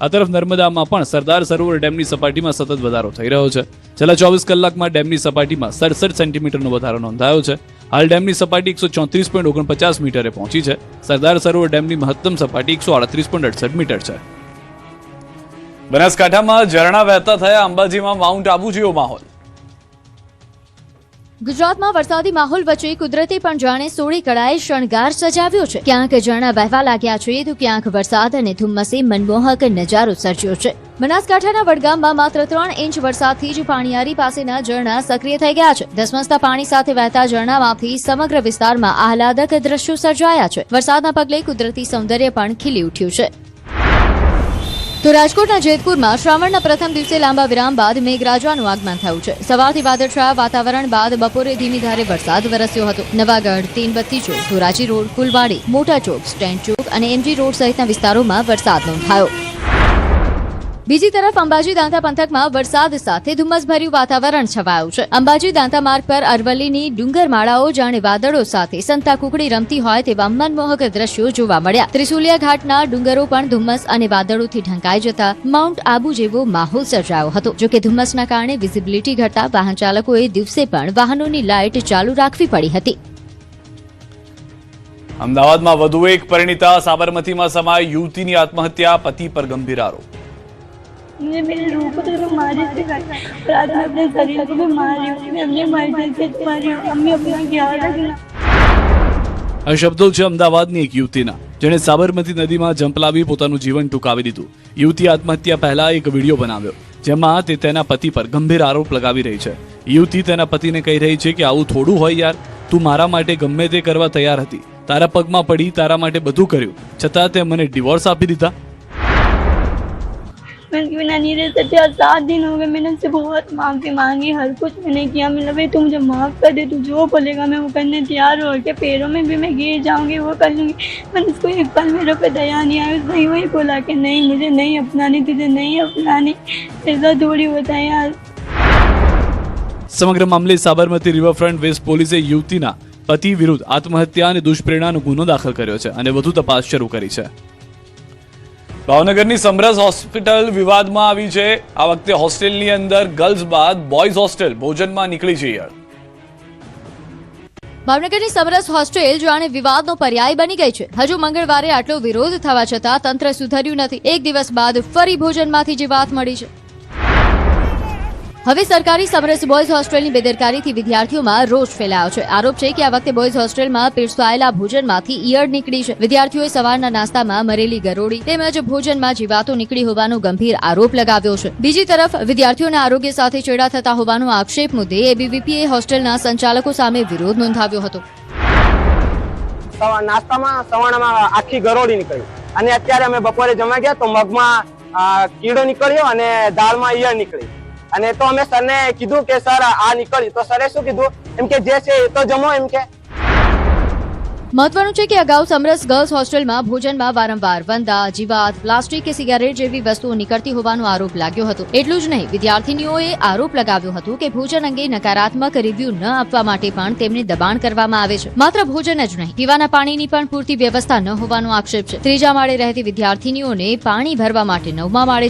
આ તરફ નર્મદામાં પણ સરદાર સરોવર ડેમની સપાટીમાં સતત વધારો થઈ રહ્યો છે। છેલ્લા 24 કલાકમાં ડેમની સપાટીમાં 67 સેન્ટીમીટરનો વધારો નોંધાયો છે। હાલ ડેમની સપાટી 134.49 મીટરે પહોંચી છે। સરદાર સરોવર ડેમની મહત્તમ સપાટી 138.68 મીટર છે। બનાસકાંઠામાં ઝરણા વહેતા થયા, અંબાજીમાં માઉન્ટ આબુ જેવો માહોલ। ગુજરાતમાં વરસાદી માહોલ વચ્ચે કુદરતે પણ જાણે સોળે કળાએ શણગાર સજાવ્યો છે। ક્યાંક ઝરણા વહેવા લાગ્યા છે તો ક્યાંક વરસાદ અને ધુમ્મસે મનમોહક નજારો સર્જ્યો છે। બનાસકાંઠાના વડગામમાં માત્ર 3 ઇંચ વરસાદથી જ પાણીયારી પાસેના ઝરણા સક્રિય થઈ ગયા છે। ધસમસતા પાણી સાથે વહેતા ઝરણામાંથી સમગ્ર વિસ્તારમાં આહલાદક દ્રશ્યો સર્જાયા છે। વરસાદના પગલે કુદરતી સૌંદર્ય પણ ખીલી ઉઠ્યું છે। તો રાજકોટના જેતપુરમાં શ્રાવણના પ્રથમ દિવસે લાંબા વિરામ બાદ મેઘરાજાનું આગમન થયું છે। સવારથી વાદળછાયા વાતાવરણ બાદ બપોરે ધીમી ધારે વરસાદ વરસ્યો હતો। નવાગઢ, તીનબત્તી ચોક, ધોરાજી રોડ, ફુલવાડી, મોટા ચોક, સ્ટેન્ડ ચોક અને એમજી રોડ સહિતના વિસ્તારોમાં વરસાદ નોંધાયો। બીજી તરફ અંબાજી દાંતા પંથકમાં વરસાદ સાથે ધુમ્મસભર્યું વાતાવરણ છવાયું છે। અંબાજી દાંતા માર્ગ પર અરવલ્લીની ડુંગરમાળાઓ જાણે વાદળો સાથે સંતા કુકડી રમતી હોય તેવા મનમોહક દ્રશ્યો જોવા મળ્યા। ત્રિશુલિયા ઘાટના ડુંગરો પણ ધુમ્મસ અને વાદળોથી ઢંકાઈ જતા માઉન્ટ આબુ જેવો માહોલ સર્જાયો હતો। જોકે ધુમ્મસના કારણે વિઝિબિલિટી ઘટતા વાહન ચાલકોએ દિવસે પણ વાહનોની લાઇટ ચાલુ રાખવી પડી હતી। અમદાવાદમાં વધુ એક પરિણીતા, સાબરમતીમાં સમાય યુવતીની આત્મહત્યા, પતિ પર ગંભીર આરોપ। मुझे मेरे रूह को तो मारी थी और आज मैं अपने शरीर को भी मारी हूँ। मैं अपने माई से मारी हूँ। अम्मी अपना ख्याल रखना। આ શબ્દો છે અમદાવાદની એક યુવતીના, જેણે સાબરમતી નદીમાં ઝંપલાવી પોતાનું જીવન ટૂંકાવી દીધું। યુવતી આત્મહત્યા પહેલા એક વિડીયો બનાવ્યો, જેમાં તે તેના પતિ પર ગંભીર આરોપ લગાવી રહી છે। યુવતી તેના પતિને કહી રહી છે કે આવું થોડું હોય યાર, તું મારા માટે ગમે તે કરવા તૈયાર હતી, તારા પગમાં પડી, તારા માટે બધું કર્યું, છતાં તે મને ડિવોર્સ આપી દીધા। मैं उनके बिना नहीं रह सकती। आज 7 दिन हो गए, मैंने उनसे बहुत माफ़ी मांगी, हर कुछ मैंने किया। मतलब भाई तू मुझे माफ़ कर दे, तू जो बोलेगा मैं वो करने तैयार हो के पैरों में भी मैं गिर जाऊंगी, वो कर लूँगी। मैंने उसको एक पल मेरे पे दया नहीं आई। उसने वही बोला कि नहीं, मुझे नहीं अपनानी, तुझे नहीं अपनानी। ऐसा थोड़ी होता है यार। સમગ્ર મામલે સાબરમતી રિવરફ્રન્ટ વેસ્ટ પોલીસે યુવતીના પતિ વિરુદ્ધ આત્મહત્યા અને દુષ્પ્રેરણાનો ગુનો દાખલ કર્યો છે અને વધુ તપાસ શરૂ કરી છે। ભાવનગરની સમરસ હોસ્પિટલ વિવાદમાં આવી છે। આ વખતે હોસ્ટેલની અંદર ગર્લ્સ બાદ બોયઝ હોસ્ટેલ ભોજનમાં નીકળી છે યાર। ભાવનગરની સમરસ હોસ્ટેલ જાણે વિવાદનો પર્યાય બની ગઈ છે। હજુ મંગળવારે આટલો વિરોધ થવા છતાં તંત્ર સુધર્યું નથી। એક દિવસ બાદ ફરી ભોજનમાંથી જ વાત મળી છે। હવે સરકારી સમરસ બોયઝ હોસ્ટેલની બેદરકારીથી વિદ્યાર્થીઓમાં રોષ ફેલાયો છે। આરોપ છે કે આ વખતે બોયઝ હોસ્ટેલમાં પીરસાયેલા ભોજનમાંથી ઈયળ નીકળી છે। વિદ્યાર્થીઓએ સવારના નાસ્તામાં મરેલી ગરોળી તેમજ ભોજનમાં જીવાતો નીકળી હોવાનો ગંભીર આરોપ લગાવ્યો છે। બીજી તરફ વિદ્યાર્થીઓના આરોગ્ય સાથે ચેડા થતા હોવાનો આક્ષેપ મુદ્દે એબીવીપીએ હોસ્ટેલના સંચાલકો સામે વિરોધ નોંધાવ્યો હતો। નાસ્તામાં સવારમાં આખી ગરોળી નીકળી અને અત્યારે અમે બપોરે જમવા ગયા તો મગમાં કીડો નીકળ્યો અને દાળમાં ઈયળ નીકળી અને તો અમે સરને કીધું કે સર આ નીકળી, તો સરે શું કીધું એમ કે જે છે એ તો જમો એમ કે। મહત્વનું છે કે અગાઉ સમરસ ગર્લ્સ હોસ્ટેલમાં ભોજનમાં વારંવાર વંદા, જીવાત, પ્લાસ્ટિક કે સિગારેટ જેવી વસ્તુઓ નીકળતી હોવાનો આરોપ લાગ્યો હતો। એટલું જ નહીં, વિદ્યાર્થીનીઓએ આરોપ લગાવ્યો હતો કે ભોજન અંગે નકારાત્મક રિવ્યુ ન આપવા માટે પણ તેમને દબાણ કરવામાં આવે છે। માત્ર ભોજન જ નહીં, પીવાના પાણીની પણ પૂરતી વ્યવસ્થા ન હોવાનો આક્ષેપ છે। ત્રીજા માળે રહેતી વિદ્યાર્થીનીઓને પાણી ભરવા માટે 9મા માળે